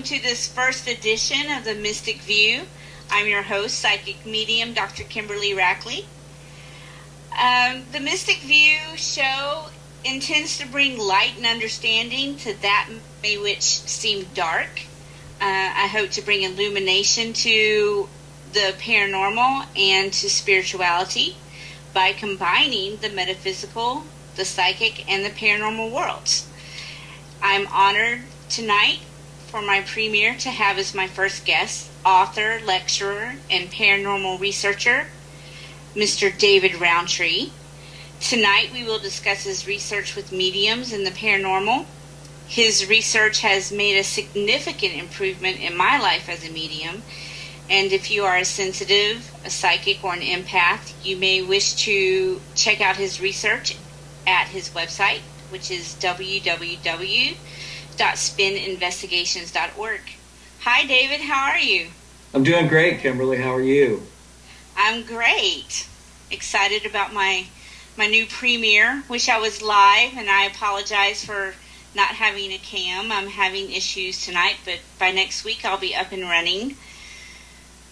to this first edition of the Mystic View. I'm your host, Psychic Medium, Dr. Kimberly Rackley. The Mystic View show intends to bring light and understanding to that which seemed dark. I hope to bring illumination to the paranormal and to spirituality by combining the metaphysical, the psychic, and the paranormal worlds. I'm honored tonight for my premiere to have as my first guest, author, lecturer, and paranormal researcher, Mr. David Rountree. Tonight we will discuss his research with mediums and the paranormal. His research has made a significant improvement in my life as a medium, and if you are a sensitive, a psychic, or an empath, you may wish to check out his research at his website, which is www.spininvestigations.org. Hi, David. How are you? I'm doing great, Kimberly. How are you? I'm great. Excited about my new premiere. Wish I was live, and I apologize for not having a cam. I'm having issues tonight, but by next week I'll be up and running.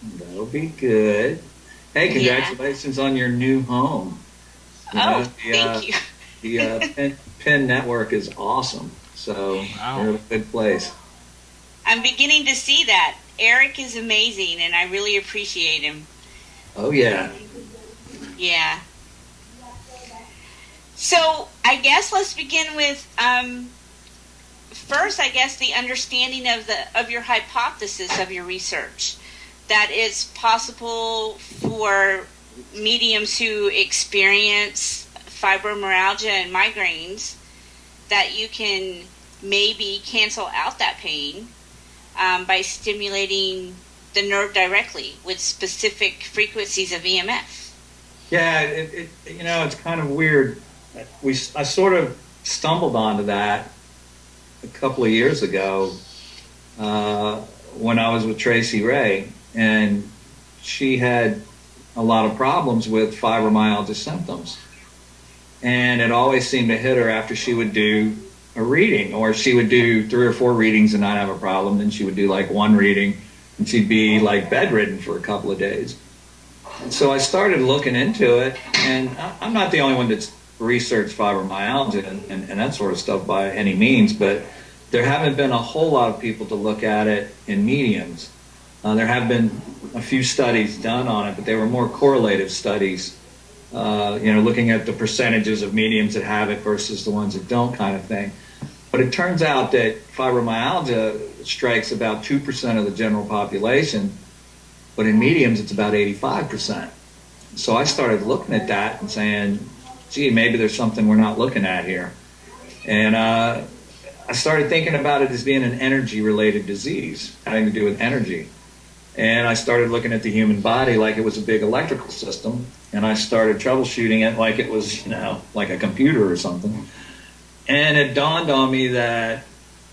That'll be good. Hey, congratulations on your new home. Thank you. The PIN network is awesome. So You're in a good place. I'm beginning to see that. Eric is amazing, and I really appreciate him. Oh, yeah. Yeah. So I guess let's begin with first, I guess, the understanding of your hypothesis of your research, that it's possible for mediums who experience fibromyalgia and migraines that you can maybe cancel out that pain by stimulating the nerve directly with specific frequencies of EMF. Yeah, it's kind of weird. I sort of stumbled onto that a couple of years ago when I was with Tracy Ray, and she had a lot of problems with fibromyalgia symptoms. And it always seemed to hit her after she would do a reading, or she would do 3 or 4 readings and not have a problem. Then she would do like 1 reading and she'd be like bedridden for a couple of days. And so I started looking into it, and I'm not the only one that's researched fibromyalgia and that sort of stuff by any means, but there haven't been a whole lot of people to look at it in mediums. There have been a few studies done on it, but they were more correlative studies, looking at the percentages of mediums that have it versus the ones that don't, kind of thing. But it turns out that fibromyalgia strikes about 2% of the general population, but in mediums it's about 85%. So I started looking at that and saying, gee, maybe there's something we're not looking at here. And I started thinking about it as being an energy-related disease, having to do with energy. And I started looking at the human body like it was a big electrical system, and I started troubleshooting it like it was, like a computer or something. And it dawned on me that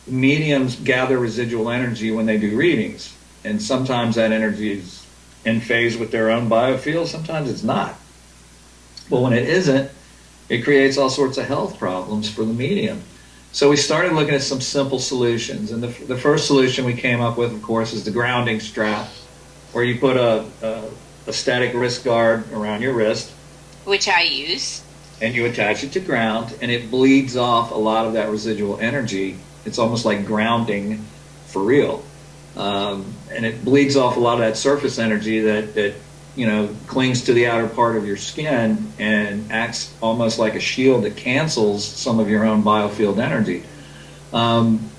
mediums gather residual energy when they do readings. And sometimes that energy is in phase with their own biofield, sometimes it's not. But when it isn't, it creates all sorts of health problems for the medium. So we started looking at some simple solutions. And the first solution we came up with, of course, is the grounding strap, where you put a static wrist guard around your wrist. Which I use. And you attach it to ground, and it bleeds off a lot of that residual energy. It's almost like grounding for real. And it bleeds off a lot of that surface energy that clings to the outer part of your skin and acts almost like a shield that cancels some of your own biofield energy.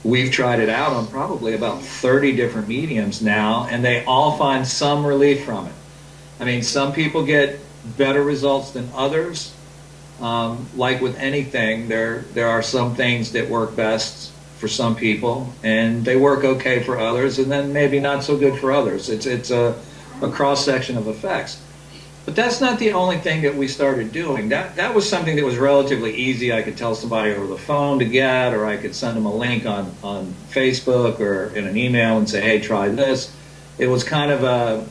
We've tried it out on probably about 30 different mediums now, and they all find some relief from it. I mean, some people get better results than others. Like with anything, there are some things that work best for some people, and they work okay for others, and then maybe not so good for others. It's a cross-section of effects. But that's not the only thing that we started doing. That was something that was relatively easy. I could tell somebody over the phone to get, or I could send them a link on Facebook or in an email and say, hey, try this. It was kind of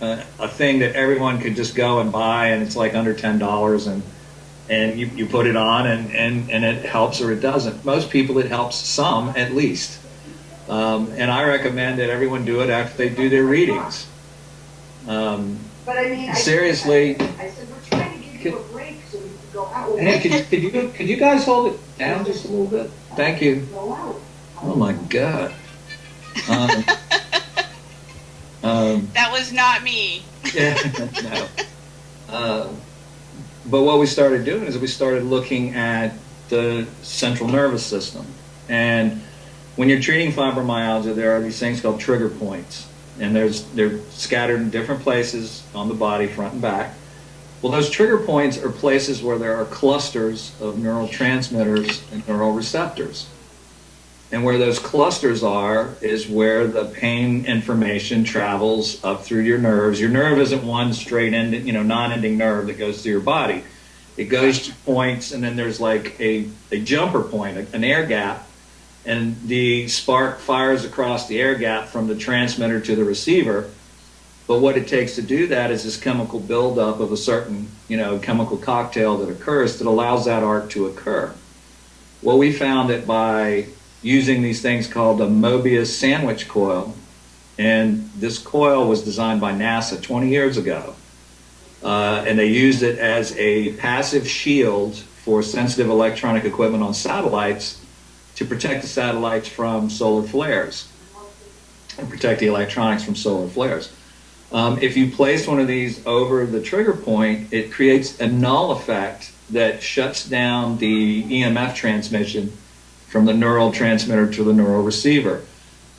a thing that everyone could just go and buy, and it's like under $10, and you put it on, and it helps or it doesn't. Most people it helps some, at least. And I recommend that everyone do it after they do their readings. But I mean, seriously, I said, we're trying to give you a break so we can go out. Hey, could you guys hold it down just a little bit? Thank you. Go out. Oh my God. That was not me. Yeah, no. But what we started doing is we started looking at the central nervous system. And when you're treating fibromyalgia, there are these things called trigger points. And they're scattered in different places on the body, front and back. Well, those trigger points are places where there are clusters of neurotransmitters and neural receptors. And where those clusters are is where the pain information travels up through your nerves. Your nerve isn't one straight ended, non-ending nerve that goes through your body. It goes to points, and then there's like a jumper point, an air gap, and the spark fires across the air gap from the transmitter to the receiver. But what it takes to do that is this chemical buildup of a certain, chemical cocktail that occurs that allows that arc to occur. Well, we found that by using these things called a Mobius sandwich coil, and this coil was designed by NASA 20 years ago, and they used it as a passive shield for sensitive electronic equipment on satellites to protect the satellites from solar flares and protect the electronics from solar flares. If you place one of these over the trigger point, it creates a null effect that shuts down the EMF transmission from the neural transmitter to the neural receiver.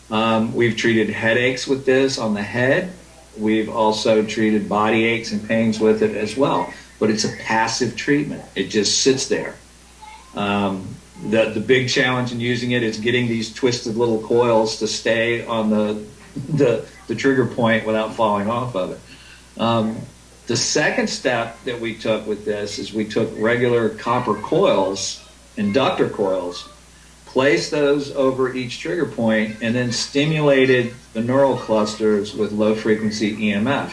We've treated headaches with this on the head. We've also treated body aches and pains with it as well. But it's a passive treatment. It just sits there. The big challenge in using it is getting these twisted little coils to stay on the trigger point without falling off of it. The second step that we took with this is we took regular copper coils, inductor coils, placed those over each trigger point, and then stimulated the neural clusters with low-frequency EMF.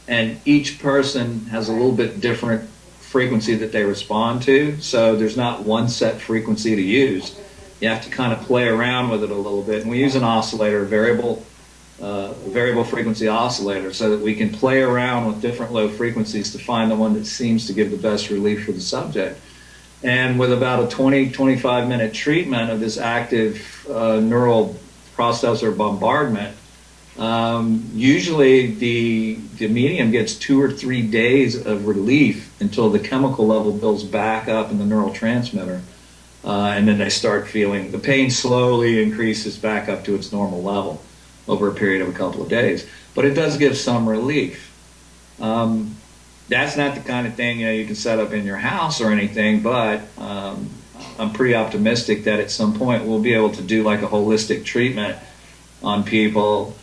And each person has a little bit different frequency that they respond to, so there's not one set frequency to use. You have to kind of play around with it a little bit. And we use an oscillator, a variable frequency oscillator, so that we can play around with different low frequencies to find the one that seems to give the best relief for the subject. And with about a 20-25 minute treatment of this active neural processor bombardment, usually the medium gets 2 or 3 days of relief until the chemical level builds back up in the neural transmitter. And then they start feeling the pain slowly increases back up to its normal level over a period of a couple of days. But it does give some relief. That's not the kind of thing you can set up in your house or anything, but I'm pretty optimistic that at some point we'll be able to do like a holistic treatment on people,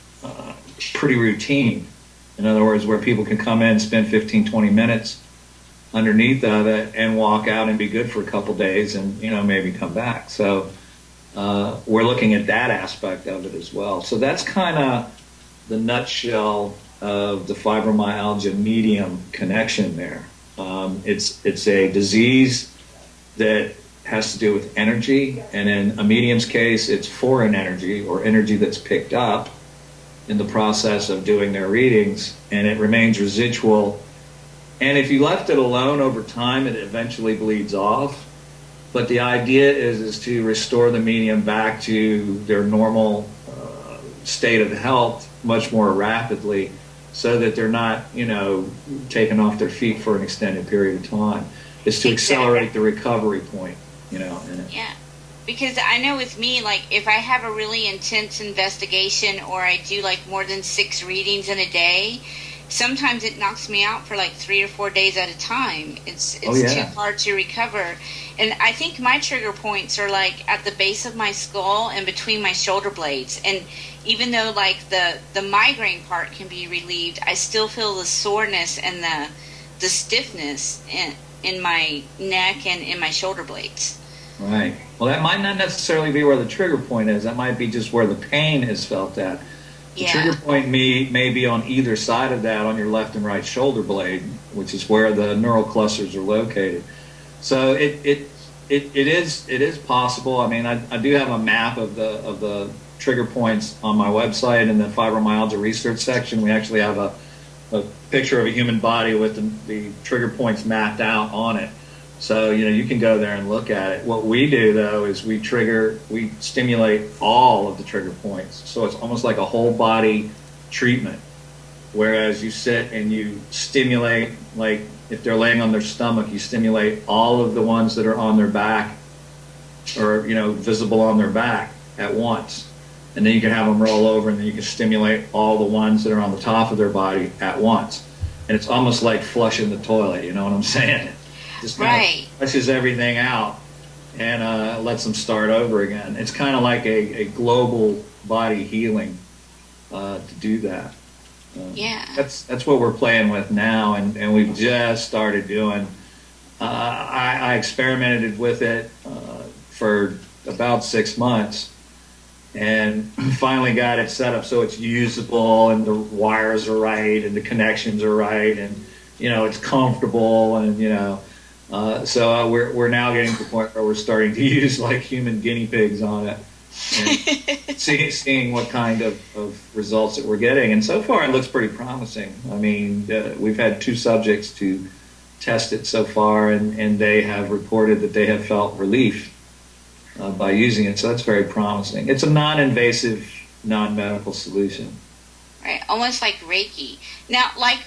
pretty routine. In other words, where people can come in, spend 15, 20 minutes underneath of it and walk out and be good for a couple days and, maybe come back. So we're looking at that aspect of it as well. So that's kind of the nutshell of the fibromyalgia medium connection there. It's a disease that has to do with energy, and in a medium's case, it's foreign energy or energy that's picked up in the process of doing their readings, and it remains residual. And if you left it alone over time, it eventually bleeds off. But the idea is to restore the medium back to their normal state of health much more rapidly, so that they're not, taken off their feet for an extended period of time. It's to accelerate the recovery point, in it. Yeah. Because I know with me, like, if I have a really intense investigation or I do, like, more than 6 readings in a day, sometimes it knocks me out for, like, 3 or 4 days at a time. It's too hard to recover. And I think my trigger points are, like, at the base of my skull and between my shoulder blades. And even though, like, the migraine part can be relieved, I still feel the soreness and the stiffness in my neck and in my shoulder blades. Right. Well, that might not necessarily be where the trigger point is. That might be just where the pain is felt at. The trigger point may be on either side of that, on your left and right shoulder blade, which is where the neural clusters are located. So it is possible. I mean, I do have a map of the trigger points on my website in the fibromyalgia research section. We actually have a picture of a human body with the trigger points mapped out on it. So, you can go there and look at it. What we do, though, is we stimulate all of the trigger points. So it's almost like a whole body treatment. Whereas you sit and you stimulate, like if they're laying on their stomach, you stimulate all of the ones that are on their back or, visible on their back at once. And then you can have them roll over, and then you can stimulate all the ones that are on the top of their body at once. And it's almost like flushing the toilet, you know what I'm saying? Just kind of flushes everything out and lets them start over again. It's kind of like a global body healing to do that. That's what we're playing with now, and we've just started doing. I experimented with it for about 6 months, and finally got it set up so it's usable, and the wires are right, and the connections are right, and it's comfortable, and so we're now getting to the point where we're starting to use like human guinea pigs on it. And seeing what kind of results that we're getting, and so far it looks pretty promising. I mean, we've had 2 subjects to test it so far, and they have reported that they have felt relief by using it, so that's very promising. It's a non-invasive, non-medical solution. Right, almost like Reiki. Now, like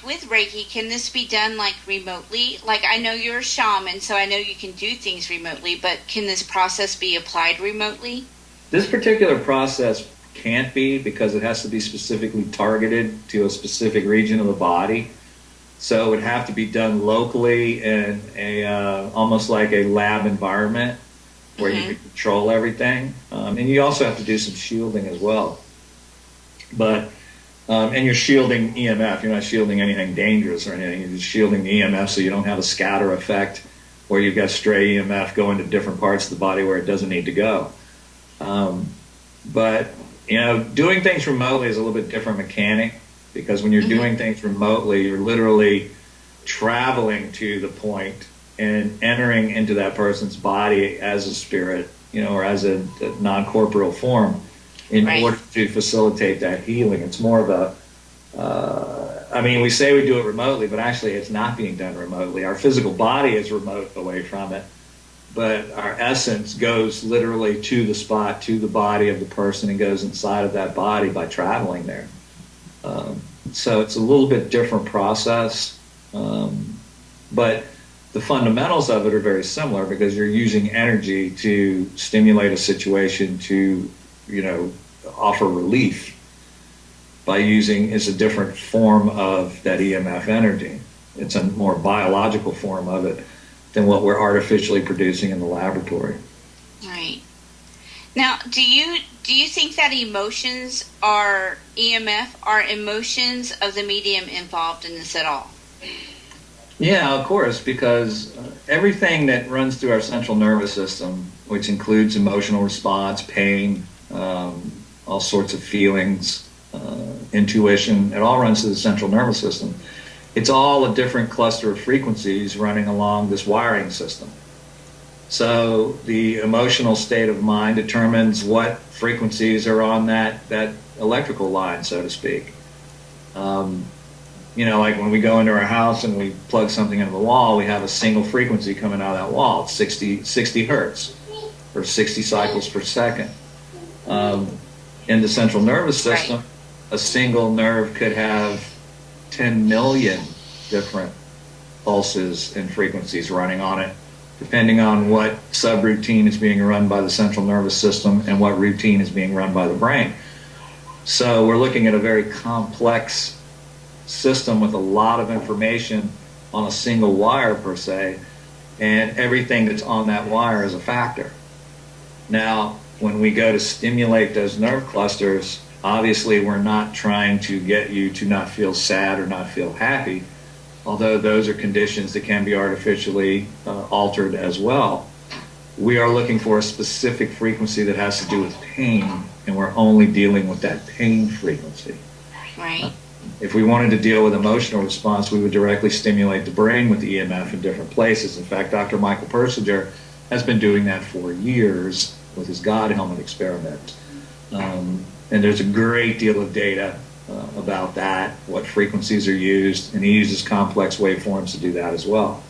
with Reiki, can this be done like remotely? Like, I know you're a shaman, so I know you can do things remotely, but can this process be applied remotely? This particular process can't be, because it has to be specifically targeted to a specific region of the body. So it would have to be done locally in almost like a lab environment where you can control everything. And you also have to do some shielding as well. But and you're shielding EMF. You're not shielding anything dangerous or anything. You're just shielding the EMF so you don't have a scatter effect where you've got stray EMF going to different parts of the body where it doesn't need to go. But doing things remotely is a little bit different mechanic, because when you're doing things remotely, you're literally traveling to the point and entering into that person's body as a spirit, or as a non-corporeal form, in order to facilitate that healing. It's more of a, we say we do it remotely, but actually it's not being done remotely. Our physical body is remote away from it, but our essence goes literally to the spot, to the body of the person, and goes inside of that body by traveling there. So it's a little bit different process, but the fundamentals of it are very similar, because you're using energy to stimulate a situation to, offer relief by using, it's a different form of that EMF energy. It's a more biological form of it than what we're artificially producing in the laboratory. Right. Now, do you think that emotions are EMF, are emotions of the medium involved in this at all? Yeah, of course, because everything that runs through our central nervous system, which includes emotional response, pain, all sorts of feelings, intuition, it all runs through the central nervous system. It's all a different cluster of frequencies running along this wiring system. So the emotional state of mind determines what frequencies are on that electrical line, so to speak. Like when we go into our house and we plug something into the wall, we have a single frequency coming out of that wall. It's 60 hertz, or 60 cycles per second. In the central nervous system, a single nerve could have 10 million different pulses and frequencies running on it, depending on what subroutine is being run by the central nervous system and what routine is being run by the brain. So we're looking at a very complex system with a lot of information on a single wire per se, and everything that's on that wire is a factor. Now, when we go to stimulate those nerve clusters, obviously we're not trying to get you to not feel sad or not feel happy, although those are conditions that can be artificially altered as well. We are looking for a specific frequency that has to do with pain, and we're only dealing with that pain frequency. Right. If we wanted to deal with emotional response, we would directly stimulate the brain with the EMF in different places. In fact, Dr. Michael Persinger has been doing that for years with his God helmet experiment. And there's a great deal of data about that, what frequencies are used, and he uses complex waveforms to do that as well.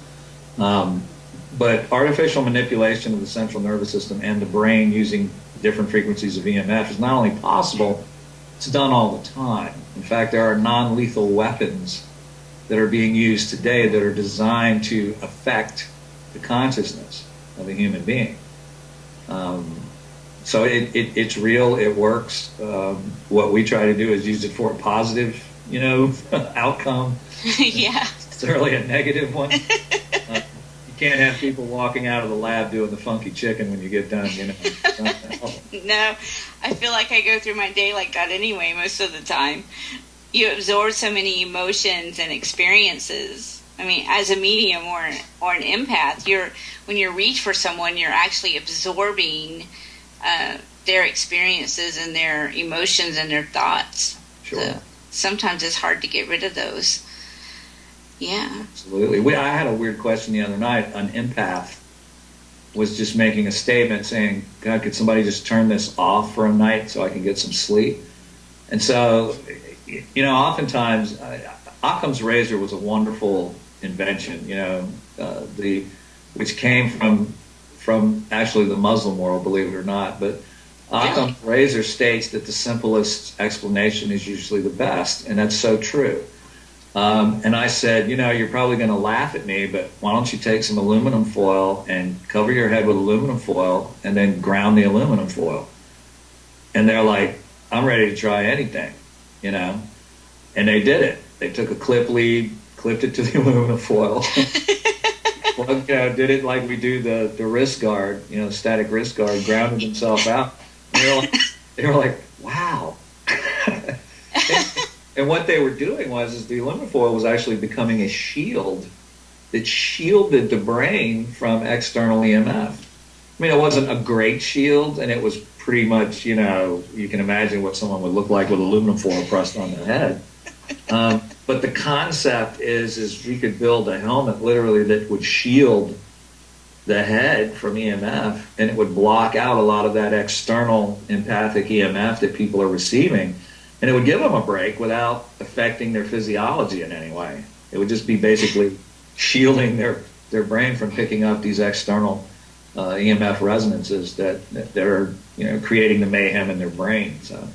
But artificial manipulation of the central nervous system and the brain using different frequencies of EMF is not only possible, it's done all the time. In fact, there are non-lethal weapons that are being used today that are designed to affect the consciousness of a human being. So it's real, it works. What we try to do is use it for a positive, outcome. Yeah. Necessarily a negative one. You can't have people walking out of the lab doing the funky chicken when you get done, No, I feel like I go through my day like that anyway most of the time. You absorb so many emotions and experiences. I mean, as a medium or an empath, when you reach for someone, you're actually absorbing their experiences and their emotions and their thoughts. Sure. So sometimes it's hard to get rid of those. Yeah. Absolutely. I had a weird question the other night. An empath was just making a statement saying, God, could somebody just turn this off for a night so I can get some sleep? And so, oftentimes, Occam's razor was a wonderful invention, which came from actually the Muslim world, believe it or not. But Occam's razor states that the simplest explanation is usually the best, and that's so true. And I said, you're probably going to laugh at me, but why don't you take some aluminum foil and cover your head with aluminum foil and then ground the aluminum foil? And they're like, I'm ready to try anything, And they did it. They took a clip lead, clipped it to the aluminum foil, did it like we do the wrist guard, static wrist guard, grounded themselves out. And they were like, wow. And what they were doing was the aluminum foil was actually becoming a shield that shielded the brain from external EMF. I mean, it wasn't a great shield, and it was pretty much, you can imagine what someone would look like with aluminum foil pressed on their head. But the concept is we could build a helmet literally that would shield the head from EMF, and it would block out a lot of that external empathic EMF that people are receiving. And it would give them a break without affecting their physiology in any way. It would just be basically shielding their brain from picking up these external EMF resonances that are creating the mayhem in their brain. So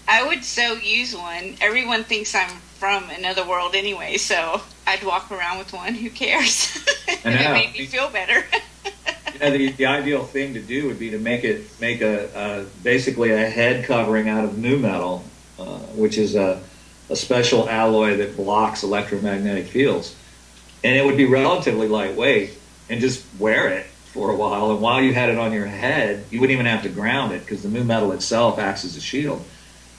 I would so use one. Everyone thinks I'm from another world anyway, so I'd walk around with one. Who cares? I know. It made me feel better. The ideal thing to do would be to make a basically a head covering out of nu metal, which is a special alloy that blocks electromagnetic fields, and it would be relatively lightweight, and just wear it for a while. And while you had it on your head, you wouldn't even have to ground it because the nu metal itself acts as a shield.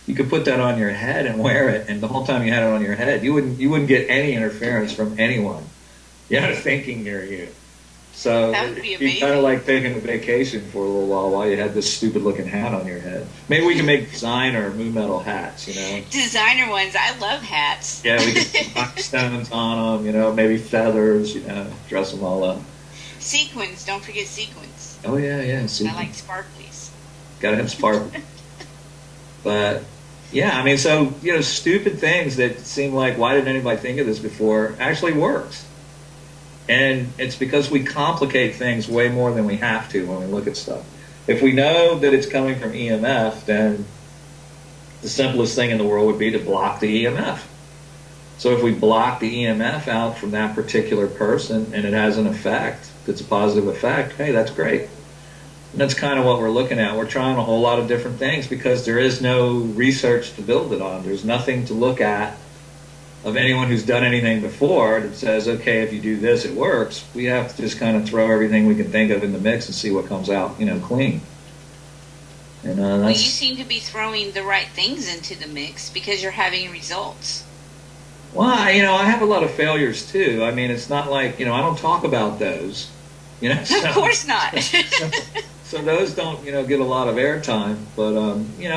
You could put that on your head and wear it, and the whole time you had it on your head, you wouldn't get any interference from anyone, thinking near you. So you kind of like taking a vacation for a little while you had this stupid looking hat on your head. Maybe we can make designer nu metal hats, Designer ones. I love hats. Yeah, we can put stones on them, maybe feathers, dress them all up. Sequins. Don't forget sequins. Oh, yeah, sequins. I like sparklies. Gotta have sparkle. But, yeah, I mean, so, stupid things that seem like, why didn't anybody think of this before, actually works. And it's because we complicate things way more than we have to when we look at stuff. If we know that it's coming from EMF, then the simplest thing in the world would be to block the EMF. So if we block the EMF out from that particular person and it has an effect that's a positive effect, hey, that's great. And that's kind of what we're looking at. We're trying a whole lot of different things because there is no research to build it on. There's nothing to look at of anyone who's done anything before that says, okay, if you do this, it works. We have to just kind of throw everything we can think of in the mix and see what comes out, clean. And well, you seem to be throwing the right things into the mix because you're having results. Well, I have a lot of failures too. I mean, it's not like, I don't talk about those. So, of course not. so those don't, get a lot of airtime. But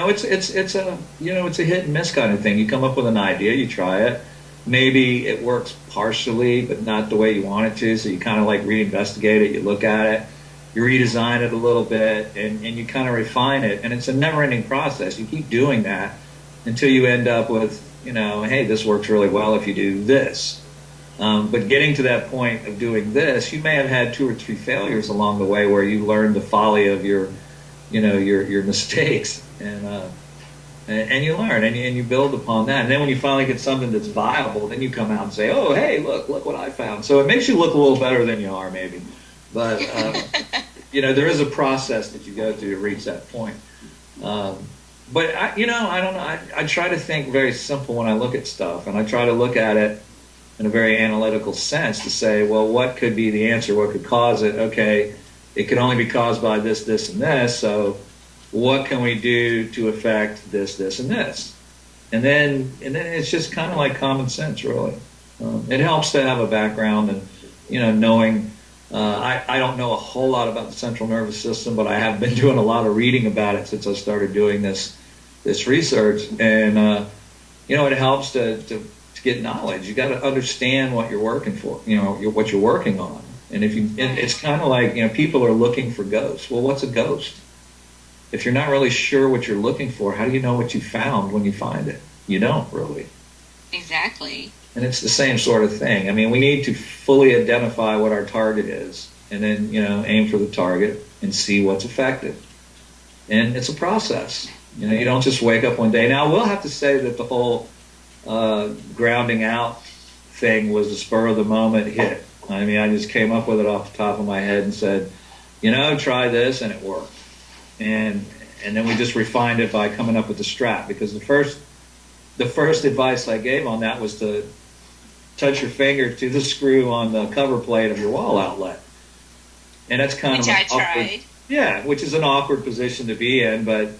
it's a hit and miss kind of thing. You come up with an idea, you try it. Maybe it works partially, but not the way you want it to. So you kind of like reinvestigate it. You look at it. you redesign it a little bit, and you kind of refine it. And it's a never-ending process. You keep doing that until you end up with, hey, this works really well if you do this. But getting to that point of doing this, you may have had 2 or 3 failures along the way where you learned the folly of your mistakes, and you learn, and you build upon that. And then when you finally get something that's viable, then you come out and say, oh, hey, look what I found. So it makes you look a little better than you are, maybe. But, there is a process that you go through to reach that point. But, I don't know. I try to think very simple when I look at stuff, and I try to look at it in a very analytical sense to say, well, what could be the answer? What could cause it? Okay, it can only be caused by this, this, and this, so what can we do to affect this, this, and this? And then it's just kind of like common sense, really. It helps to have a background and, knowing. I don't know a whole lot about the central nervous system, but I have been doing a lot of reading about it since I started doing this research. And, it helps to get knowledge. You got to understand what you're working for, what you're working on. And it's kind of like, people are looking for ghosts. Well, what's a ghost? If you're not really sure what you're looking for, how do you know what you found when you find it? You don't really. Exactly. And it's the same sort of thing. I mean, we need to fully identify what our target is, and then, aim for the target and see what's effective. And it's a process. You don't just wake up one day. Now, we'll have to say that the whole grounding out thing was a spur of the moment hit. I mean, I just came up with it off the top of my head and said, try this, and it worked. And then we just refined it by coming up with the strap, because the first advice I gave on that was to touch your finger to the screw on the cover plate of your wall outlet. And that's kind of I tried. Yeah, which is an awkward position to be in, but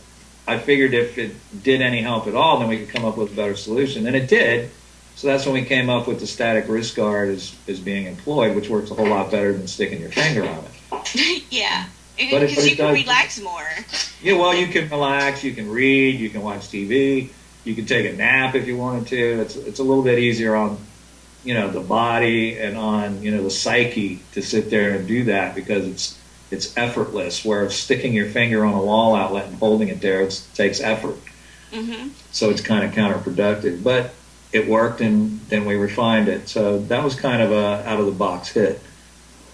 I figured if it did any help at all, then we could come up with a better solution. And it did. So that's when we came up with the static wrist guard as being employed, which works a whole lot better than sticking your finger on it. Yeah, because you can relax more. Yeah, well, you can relax, you can read, you can watch TV, you can take a nap if you wanted to. It's a little bit easier on, the body and on, the psyche to sit there and do that, because it's effortless, where sticking your finger on a wall outlet and holding it there, it takes effort. Mm-hmm. So it's kind of counterproductive. But it worked, and then we refined it. So that was kind of a out-of-the-box hit.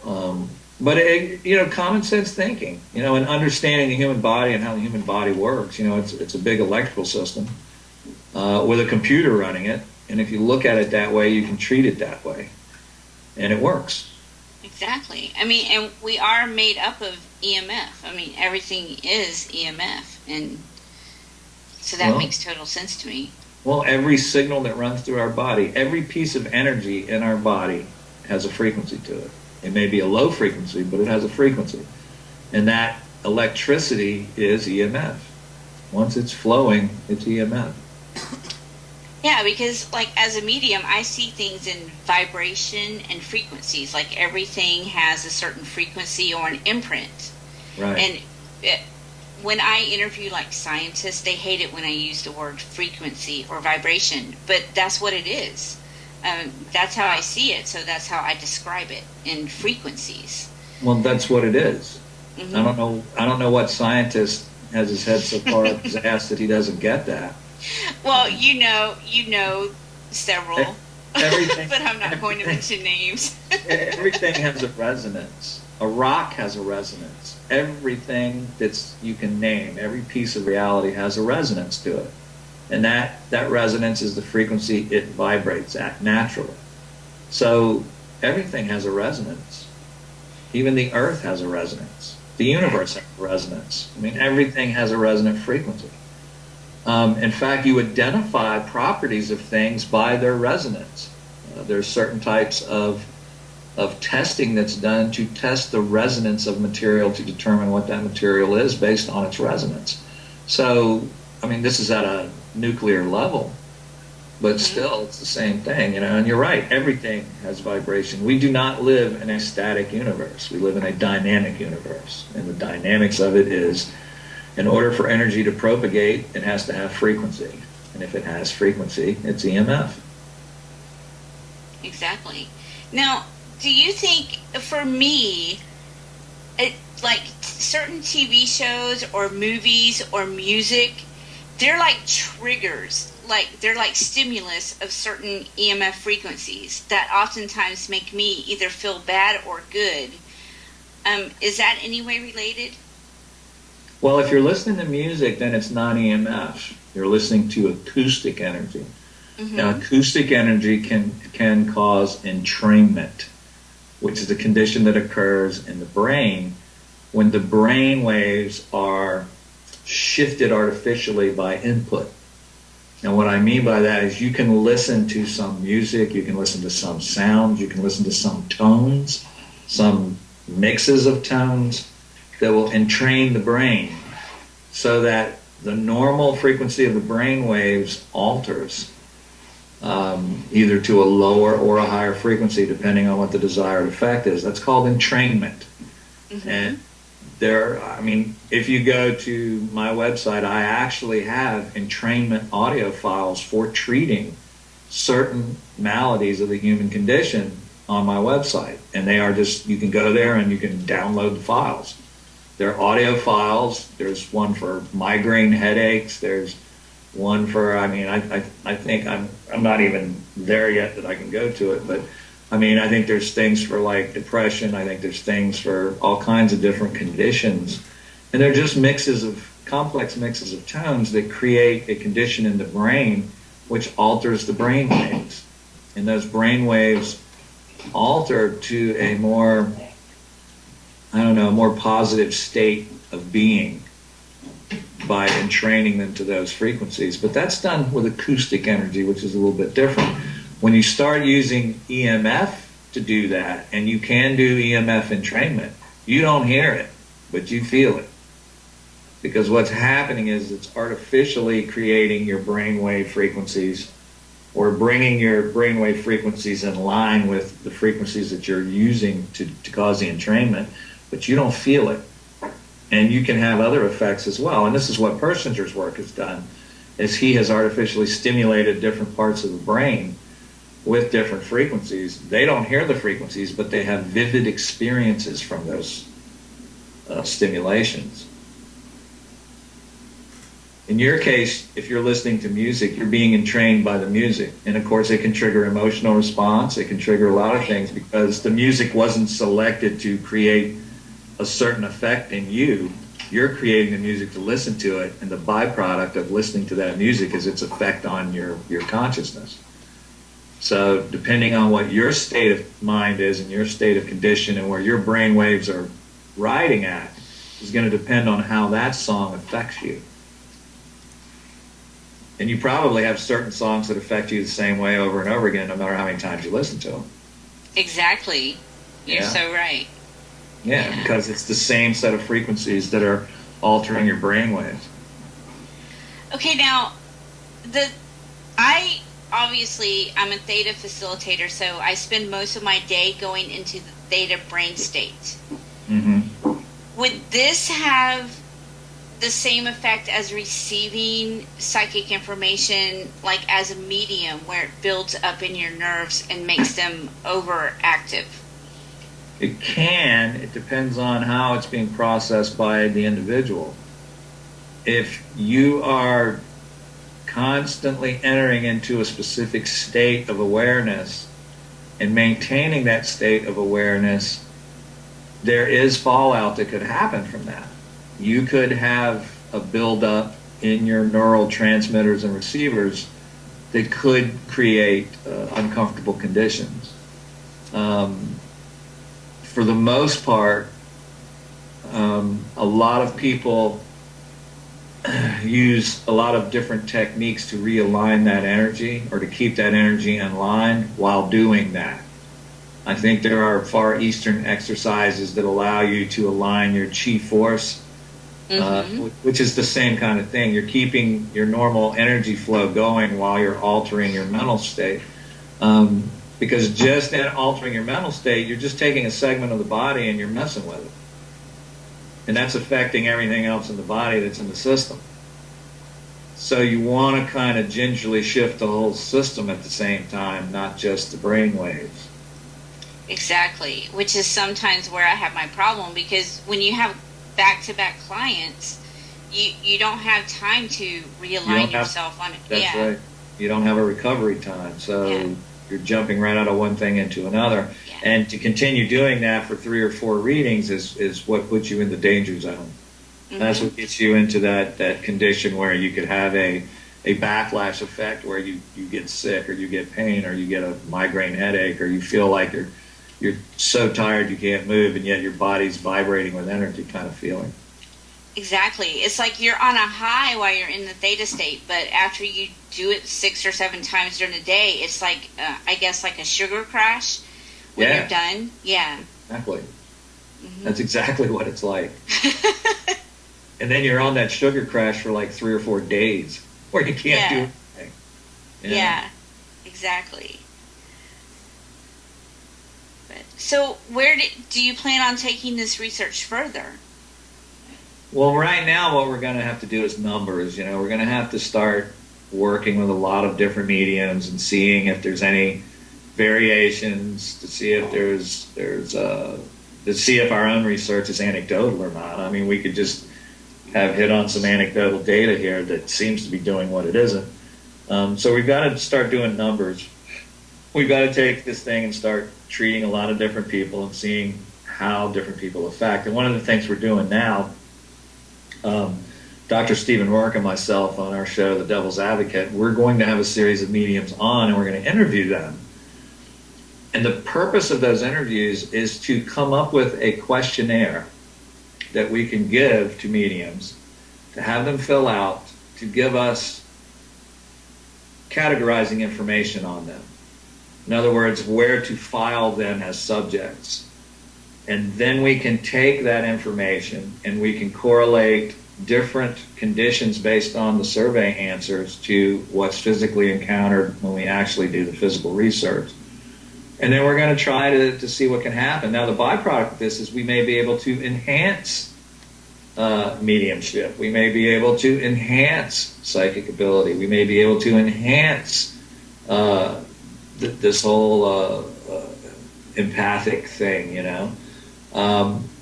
But, common sense thinking, and understanding the human body and how the human body works. It's a big electrical system with a computer running it. And if you look at it that way, you can treat it that way. And it works. Exactly. I mean, and we are made up of EMF. I mean, everything is EMF. And so that makes total sense to me. Well, every signal that runs through our body, every piece of energy in our body has a frequency to it. It may be a low frequency, but it has a frequency. And that electricity is EMF. Once it's flowing, it's EMF. Yeah, because as a medium, I see things in vibration and frequencies. Like everything has a certain frequency or an imprint. Right. And when I interview scientists, they hate it when I use the word frequency or vibration, but that's what it is. That's how I see it, so that's how I describe it in frequencies. Well, that's what it is. Mm-hmm. I don't know what scientist has his head so far up his ass that he doesn't get that. Well, you know several, but I'm not going to mention names. Everything has a resonance. A rock has a resonance. Everything you can name, every piece of reality has a resonance to it. And that resonance is the frequency it vibrates at naturally. So everything has a resonance. Even the earth has a resonance. The universe has a resonance. I mean, everything has a resonant frequency. In fact, you identify properties of things by their resonance. There's certain types of testing that's done to test the resonance of material to determine what that material is based on its resonance. So, I mean, this is at a nuclear level, but still it's the same thing, and you're right, everything has vibration. We do not live in a static universe. We live in a dynamic universe, and the dynamics of it is, in order for energy to propagate, it has to have frequency, and if it has frequency, it's EMF. Exactly. Now, do you think, for me, like certain TV shows or movies or music, they're like triggers, like they're like stimulus of certain EMF frequencies that oftentimes make me either feel bad or good. Is that any way related? Well, if you're listening to music, then it's not EMF. You're listening to acoustic energy. Mm-hmm. Now, acoustic energy can cause entrainment, which is a condition that occurs in the brain when the brain waves are shifted artificially by input. And what I mean by that is you can listen to some music, you can listen to some sounds, you can listen to some tones, some mixes of tones that will entrain the brain so that the normal frequency of the brain waves alters, either to a lower or a higher frequency, depending on what the desired effect is. That's called entrainment. Mm-hmm. And if you go to my website, I actually have entrainment audio files for treating certain maladies of the human condition on my website. And they are you can go there and you can download the files. They're audio files. There's one for migraine headaches. There's one for, I think I'm not even there yet that I can go to it, but I think there's things for like depression. I think there's things for all kinds of different conditions. And they're just complex mixes of tones that create a condition in the brain which alters the brain waves. And those brain waves alter to a more positive state of being by entraining them to those frequencies. But that's done with acoustic energy, which is a little bit different. When you start using EMF to do that, and you can do EMF entrainment, you don't hear it, but you feel it. Because what's happening is it's artificially creating your brainwave frequencies or bringing your brainwave frequencies in line with the frequencies that you're using to cause the entrainment, but you don't feel it. And you can have other effects as well. And this is what Persinger's work has done, is he has artificially stimulated different parts of the brain with different frequencies. They don't hear the frequencies, but they have vivid experiences from those stimulations. In your case, if you're listening to music, you're being entrained by the music. And of course, it can trigger emotional response. It can trigger a lot of things because the music wasn't selected to create a certain effect in you. You're creating the music to listen to it, and the byproduct of listening to that music is its effect on your consciousness. So depending on what your state of mind is and your state of condition and where your brain waves are riding at is going to depend on how that song affects you. And you probably have certain songs that affect you the same way over and over again, no matter how many times you listen to them. Exactly. You're so right. Yeah, because it's the same set of frequencies that are altering your brain waves. Okay, now, I'm a theta facilitator, so I spend most of my day going into the theta brain state. Mm-hmm. Would this have the same effect as receiving psychic information, like as a medium, where it builds up in your nerves and makes them overactive? It can. It depends on how it's being processed by the individual. If you are constantly entering into a specific state of awareness and maintaining that state of awareness, there is fallout that could happen from that. You could have a buildup in your neural transmitters and receivers that could create uncomfortable conditions. For the most part, a lot of people use a lot of different techniques to realign that energy or to keep that energy in line while doing that. I think there are Far Eastern exercises that allow you to align your chi force, which is the same kind of thing. You're keeping your normal energy flow going while you're altering your mental state. Because just in altering your mental state, you're just taking a segment of the body and you're messing with it. And that's affecting everything else in the body that's in the system. So you want to kind of gingerly shift the whole system at the same time, not just the brain waves. Exactly, which is sometimes where I have my problem, because when you have back-to-back clients, you don't have time to realign yourself on it. That's right. You don't have a recovery time, so you're jumping right out of one thing into another. Yeah. And to continue doing that for 3 or 4 readings is what puts you in the danger zone. Mm-hmm. That's what gets you into that condition where you could have a backlash effect where you get sick, or you get pain, or you get a migraine headache, or you feel like you're so tired you can't move, and yet your body's vibrating with energy kind of feeling. Exactly. It's like you're on a high while you're in the theta state, but after you do it 6 or 7 times during the day, it's like, I guess, like a sugar crash when you're done. Yeah. Exactly. Mm-hmm. That's exactly what it's like. And then you're on that sugar crash for like 3 or 4 days where you can't do anything. Yeah, exactly. But, so where do you plan on taking this research further? Well, right now what we're going to have to do is numbers. We're going to have to start working with a lot of different mediums and seeing if there's any variations, to see if to see if our own research is anecdotal or not. I mean, we could just have hit on some anecdotal data here that seems to be doing what it isn't. So we've got to start doing numbers. We've got to take this thing and start treating a lot of different people and seeing how different people affect. And one of the things we're doing now, Dr. Stephen Rourke and myself on our show, The Devil's Advocate, we're going to have a series of mediums on, and we're going to interview them. And the purpose of those interviews is to come up with a questionnaire that we can give to mediums, to have them fill out, to give us categorizing information on them. In other words, where to file them as subjects. And then we can take that information and we can correlate different conditions based on the survey answers to what's physically encountered when we actually do the physical research. And then we're going to try to see what can happen. Now, the byproduct of this is we may be able to enhance mediumship. We may be able to enhance psychic ability. We may be able to enhance this whole empathic thing,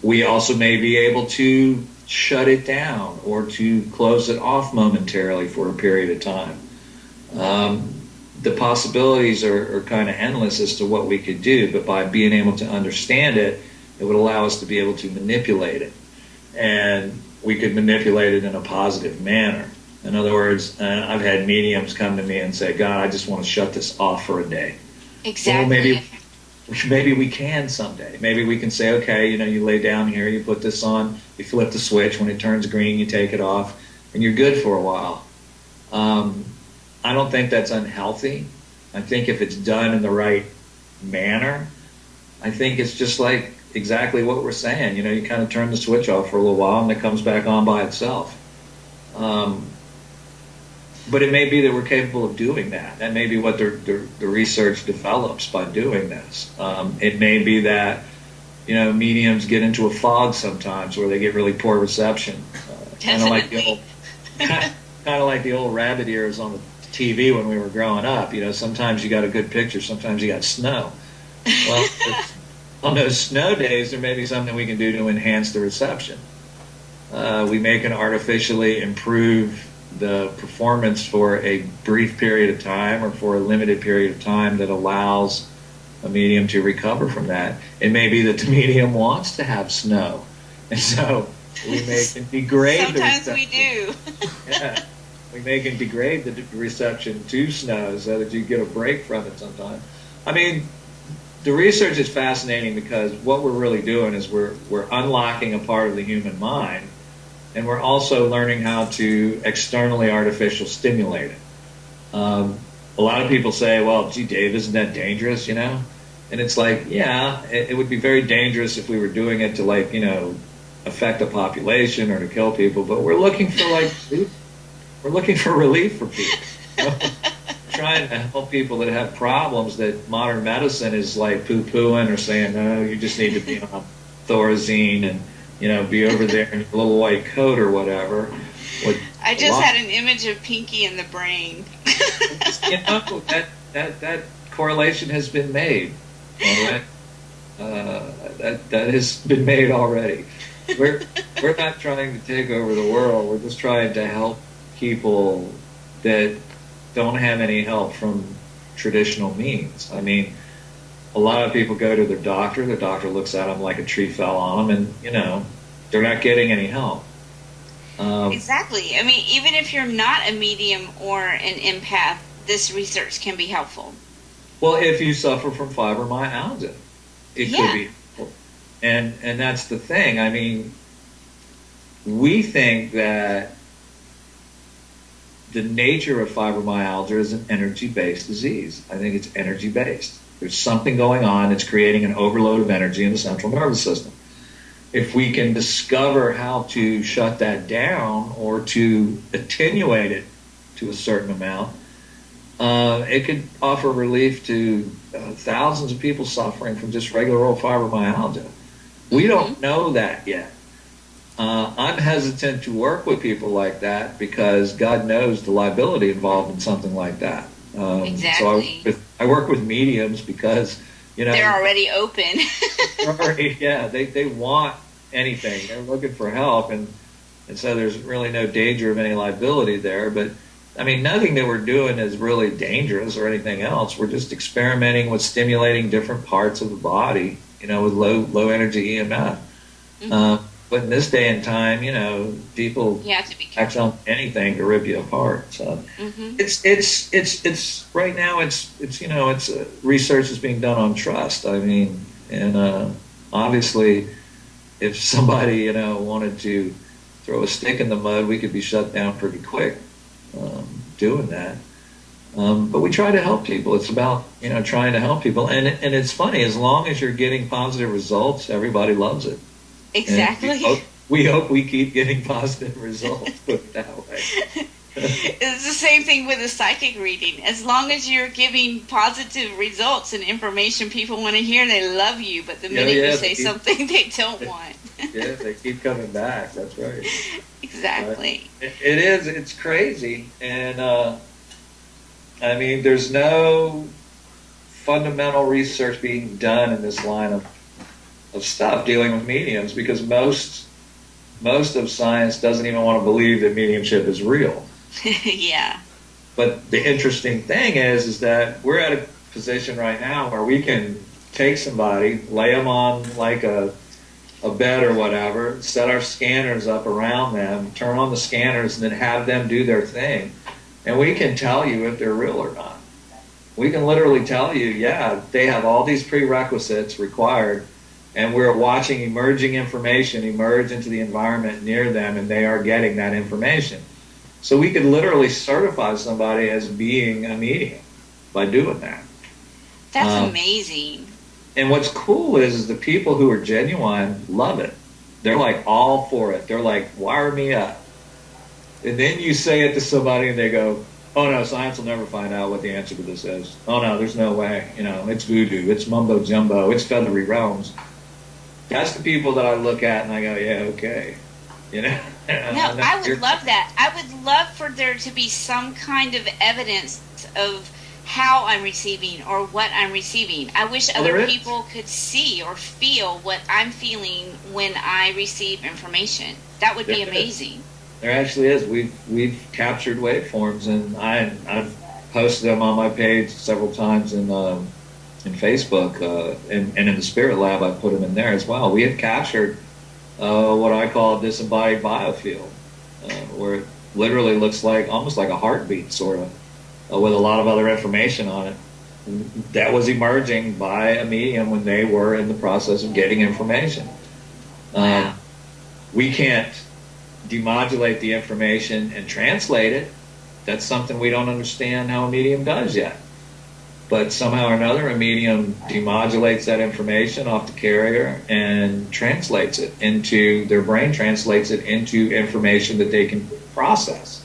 We also may be able to shut it down or to close it off momentarily for a period of time. The possibilities are kind of endless as to what we could do, but by being able to understand it, it would allow us to be able to manipulate it. And we could manipulate it in a positive manner. In other words, I've had mediums come to me and say, God, I just want to shut this off for a day. Exactly. Well, maybe we can someday. Maybe we can say, okay, you lay down here, you put this on, you flip the switch. When it turns green, you take it off, and you're good for a while. I don't think that's unhealthy. I think if it's done in the right manner, I think it's just like exactly what we're saying. You kind of turn the switch off for a little while, and it comes back on by itself. But it may be that we're capable of doing that. That may be what the research develops by doing this. It may be that, mediums get into a fog sometimes where they get really poor reception. Kind of like the old rabbit ears on the TV when we were growing up. Sometimes you got a good picture, sometimes you got snow. Well, on those snow days, there may be something we can do to enhance the reception. We may can artificially improve the performance for a brief period of time or for a limited period of time that allows a medium to recover from that. It may be that the medium wants to have snow, and so we may can degrade Sometimes the reception. We do. Yeah. We may can degrade the reception to snow so that you get a break from it sometimes. I mean, the research is fascinating because what we're really doing is we're unlocking a part of the human mind, and we're also learning how to externally artificial stimulate it. A lot of people say, well, gee, Dave, isn't that dangerous, And it's like, yeah, it would be very dangerous if we were doing it to, affect the population or to kill people, but we're looking for, relief for people. Trying to help people that have problems that modern medicine is like poo-pooing or saying, no, you just need to be on Thorazine and, be over there in your little white coat or whatever. I just had an image of Pinky in the brain. That correlation has been made. All right? That has been made already. We're we're not trying to take over the world. We're just trying to help people that don't have any help from traditional means. I mean, a lot of people go to their doctor. The doctor looks at them like a tree fell on them, and they're not getting any help. Exactly. I mean, even if you're not a medium or an empath, this research can be helpful. Well, if you suffer from fibromyalgia, it could be helpful. And that's the thing. I mean, we think that the nature of fibromyalgia is an energy-based disease. I think it's energy-based. There's something going on that's creating an overload of energy in the central nervous system. If we can discover how to shut that down or to attenuate it to a certain amount, it could offer relief to thousands of people suffering from just regular old fibromyalgia. We don't know that yet. I'm hesitant to work with people like that because God knows the liability involved in something like that. Exactly. So I work with mediums because, they're already open. They want anything. They're looking for help, and so there's really no danger of any liability there. But I mean, nothing that we're doing is really dangerous or anything else. We're just experimenting with stimulating different parts of the body, with low energy EMF. But in this day and time, people act on anything to rip you apart. So it's right now. It's research is being done on trust. I mean, and obviously, if somebody wanted to throw a stick in the mud, we could be shut down pretty quick doing that. But we try to help people. It's about trying to help people, and it's funny. As long as you're getting positive results, everybody loves it. Exactly. We hope we keep getting positive results, put it that way. It's the same thing with a psychic reading. As long as you're giving positive results and information people want to hear, they love you. But the minute you say something they don't want. They keep coming back. That's right. Exactly. It is. It's crazy. And, I mean, there's no fundamental research being done in this line of stuff dealing with mediums because most of science doesn't even want to believe that mediumship is real. Yeah. But the interesting thing is that we're at a position right now where we can take somebody, lay them on like a bed or whatever, set our scanners up around them, turn on the scanners, and then have them do their thing. And we can tell you if they're real or not. We can literally tell you, they have all these prerequisites required, and we're watching emerging information emerge into the environment near them, and they are getting that information. So we could literally certify somebody as being a medium by doing that. That's amazing. And what's cool is the people who are genuine love it. They're like all for it. They're like, wire me up. And then you say it to somebody and they go, oh no, science will never find out what the answer to this is. Oh no, there's no way. It's voodoo. It's mumbo jumbo. It's feathery realms. That's the people that I look at and I go, yeah, okay. No, I would love that. I would love for there to be some kind of evidence of how I'm receiving or what I'm receiving. I wish other people could see or feel what I'm feeling when I receive information. That would be amazing. There actually is. We've captured waveforms, and I've posted them on my page several times in Facebook, and in the Spirit Lab I put them in there as well. We have captured what I call a disembodied biofield, where it literally looks like almost like a heartbeat, sort of, with a lot of other information on it. That was emerging by a medium when they were in the process of getting information. We can't demodulate the information and translate it. That's something we don't understand how a medium does yet. But somehow or another, a medium demodulates that information off the carrier and translates it into, their brain translates it into information that they can process.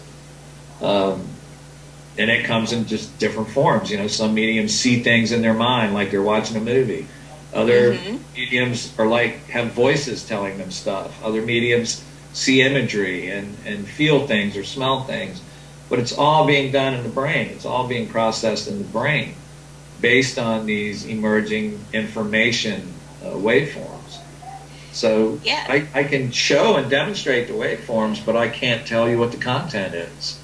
And it comes in just different forms. Some mediums see things in their mind like they're watching a movie. Other mediums are like, have voices telling them stuff. Other mediums see imagery and feel things or smell things. But it's all being done in the brain. It's all being processed in the brain based on these emerging information waveforms. So Yeah. I can show and demonstrate the waveforms, but I can't tell you what the content is.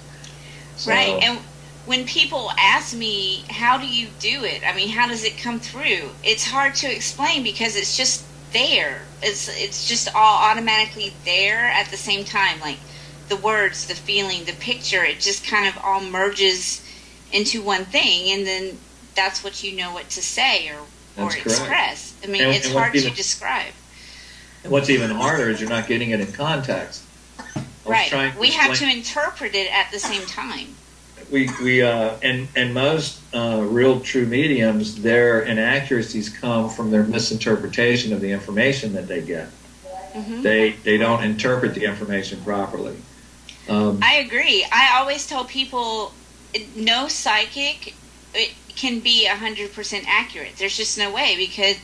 So, Right. And when people ask me, how do you do it? I mean, how does it come through? It's hard to explain because it's just there. It's just all automatically there at the same time. Like the words, the feeling, the picture, it just kind of all merges into one thing. And then that's what you know what to say or express. I mean, it's hard to describe. And what's even harder is you're not getting it in context. Right. We have to interpret it at the same time. And most real true mediums, their inaccuracies come from their misinterpretation of the information that they get. Mm-hmm. They don't interpret the information properly. I agree. I always tell people, no psychic can be 100% accurate. There's just no way, because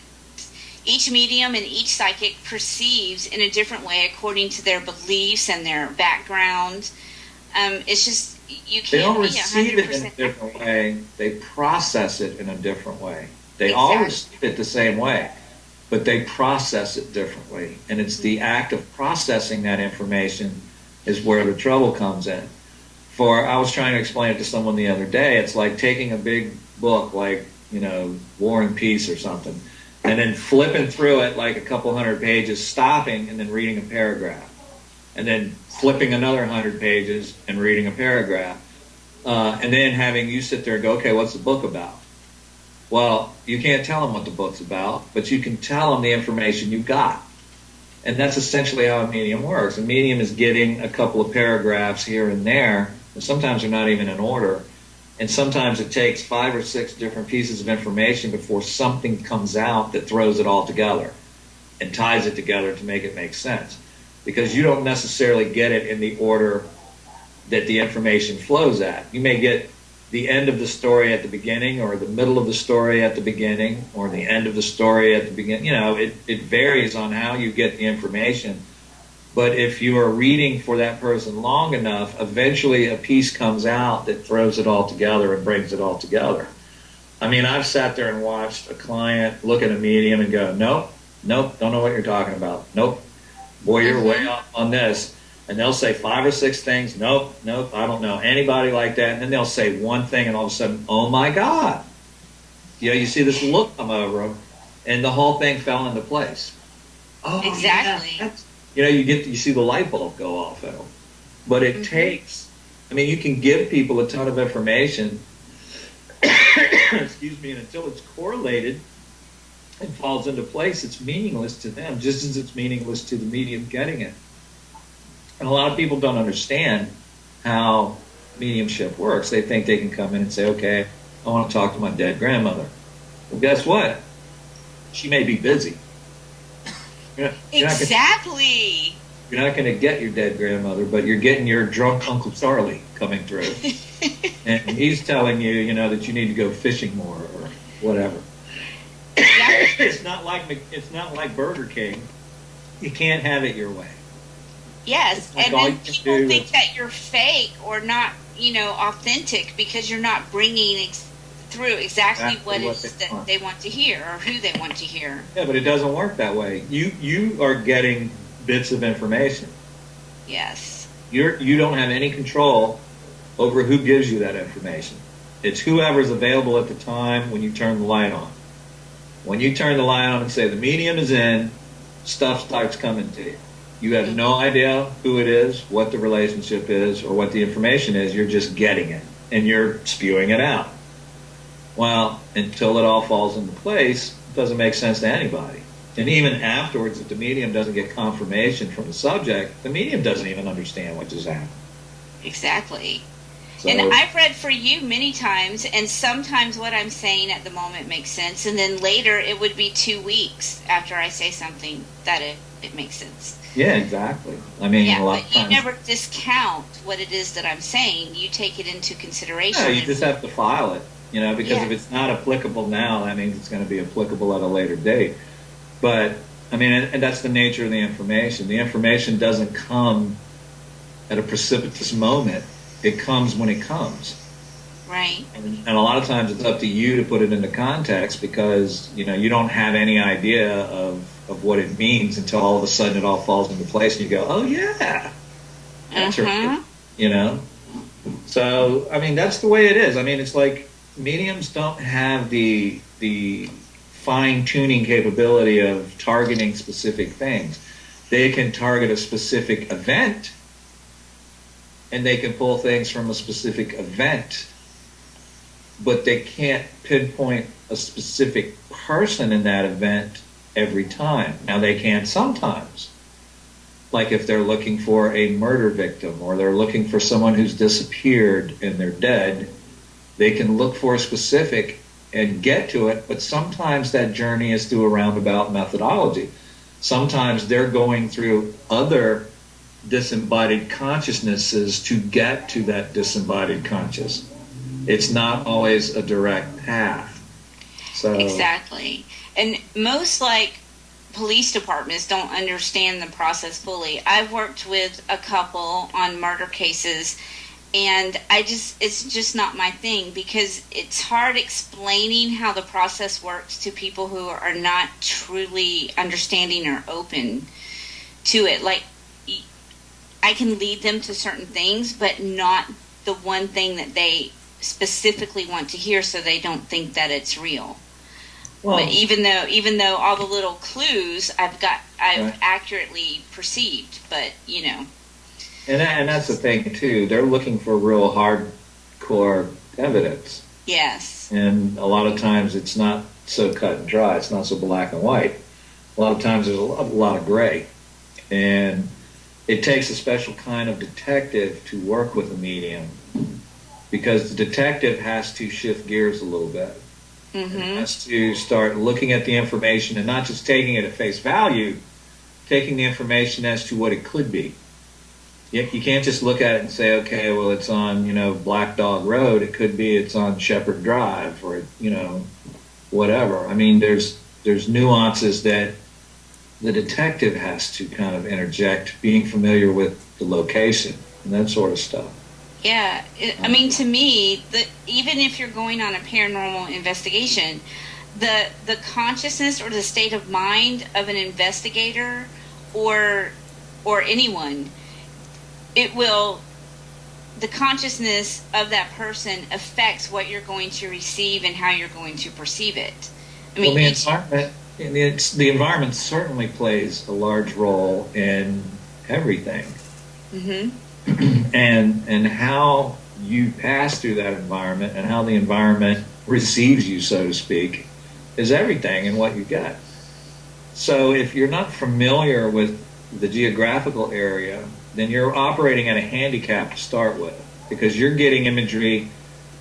each medium and each psychic perceives in a different way according to their beliefs and their background. It's just, you can't be 100% They don't receive it in a different way. They process it in a different way. They Exactly. all receive it the same way, but they process it differently. And it's the act of processing that information is where the trouble comes in. I was trying to explain it to someone the other day. It's like taking a big book like, War and Peace or something, and then flipping through it like a couple hundred pages, stopping and then reading a paragraph, and then flipping another 100 pages and reading a paragraph, and then having you sit there and go, okay, what's the book about? Well, you can't tell them what the book's about, but you can tell them the information you got. And that's essentially how a medium works. A medium is getting a couple of paragraphs here and there, and sometimes they're not even in order. And sometimes it takes 5 or 6 different pieces of information before something comes out that throws it all together and ties it together to make it make sense. Because you don't necessarily get it in the order that the information flows at. You may get the end of the story at the beginning, or the middle of the story at the beginning, or the end of the story at the beginning. It varies on how you get the information. But if you are reading for that person long enough, eventually a piece comes out that throws it all together and brings it all together. I mean, I've sat there and watched a client look at a medium and go, nope, don't know what you're talking about. Nope, boy, you're way off on this. And they'll say 5 or 6 things. Nope, I don't know anybody like that. And then they'll say one thing, and all of a sudden, oh my God. You see this look come over them, and the whole thing fell into place. Oh, exactly. Yeah, you see the light bulb go off at them. But it takes, you can give people a ton of information, excuse me, and until it's correlated and falls into place, it's meaningless to them, just as it's meaningless to the medium getting it. And a lot of people don't understand how mediumship works. They think they can come in and say, okay, I want to talk to my dead grandmother. Well, guess what? She may be busy. Exactly. You're not going to get your dead grandmother, but you're getting your drunk Uncle Charlie coming through. And he's telling you, that you need to go fishing more or whatever. It's not like Burger King. You can't have it your way. Yes, and then people think that you're fake or not, authentic, because you're not bringing through exactly what it is that they want to hear or who they want to hear. Yeah, but it doesn't work that way. You are getting bits of information. Yes. You don't have any control over who gives you that information. It's whoever's available at the time when you turn the light on. When you turn the light on and say the medium is in, stuff starts coming to you. You have no idea who it is, what the relationship is, or what the information is. You're just getting it, and you're spewing it out. Well, until it all falls into place, it doesn't make sense to anybody. And even afterwards, if the medium doesn't get confirmation from the subject, the medium doesn't even understand what just happened. Exactly. So, and I've read for you many times, and sometimes what I'm saying at the moment makes sense, and then later it would be 2 weeks after I say something that it makes sense. Yeah, exactly. A lot of but you times, never discount what it is that I'm saying. You take it into consideration. Yeah, you just have to file it, because if it's not applicable now, that means it's going to be applicable at a later date. But, and that's the nature of the information. The information doesn't come at a precipitous moment. It comes when it comes. Right. And a lot of times it's up to you to put it into context because, you don't have any idea of what it means until all of a sudden it all falls into place and you go, oh, yeah, that's right, So, that's the way it is. It's like mediums don't have the fine-tuning capability of targeting specific things. They can target a specific event, and they can pull things from a specific event, but they can't pinpoint a specific person in that event every time. Now, they can sometimes. Like if they're looking for a murder victim or they're looking for someone who's disappeared and they're dead, they can look for a specific and get to it, but sometimes that journey is through a roundabout methodology. Sometimes they're going through other disembodied consciousnesses to get to that disembodied conscious. It's not always a direct path. So Exactly. And most police departments don't understand the process fully. I've worked with a couple on murder cases, and it's just not my thing because it's hard explaining how the process works to people who are not truly understanding or open to it. Like, I can lead them to certain things, but not the one thing that they specifically want to hear, so they don't think that it's real. Well, but even though all the little clues I've right. accurately perceived, but And that's the thing too. They're looking for real hardcore evidence. Yes. And a lot of times it's not so cut and dry. It's not so black and white. A lot of times there's a lot of gray, and it takes a special kind of detective to work with a medium because the detective has to shift gears a little bit. Mm-hmm. And has to start looking at the information and not just taking it at face value, taking the information as to what it could be. You can't just look at it and say, okay, well, it's on, Black Dog Road. It could be it's on Shepherd Drive or, whatever. There's nuances that the detective has to kind of interject, being familiar with the location and that sort of stuff. Yeah, to me, even if you're going on a paranormal investigation, the consciousness or the state of mind of an investigator or anyone, the consciousness of that person affects what you're going to receive and how you're going to perceive it. The environment certainly plays a large role in everything. Mm-hmm. and how you pass through that environment and how the environment receives you, so to speak, is everything in what you get. So if you're not familiar with the geographical area, then you're operating at a handicap to start with because you're getting imagery,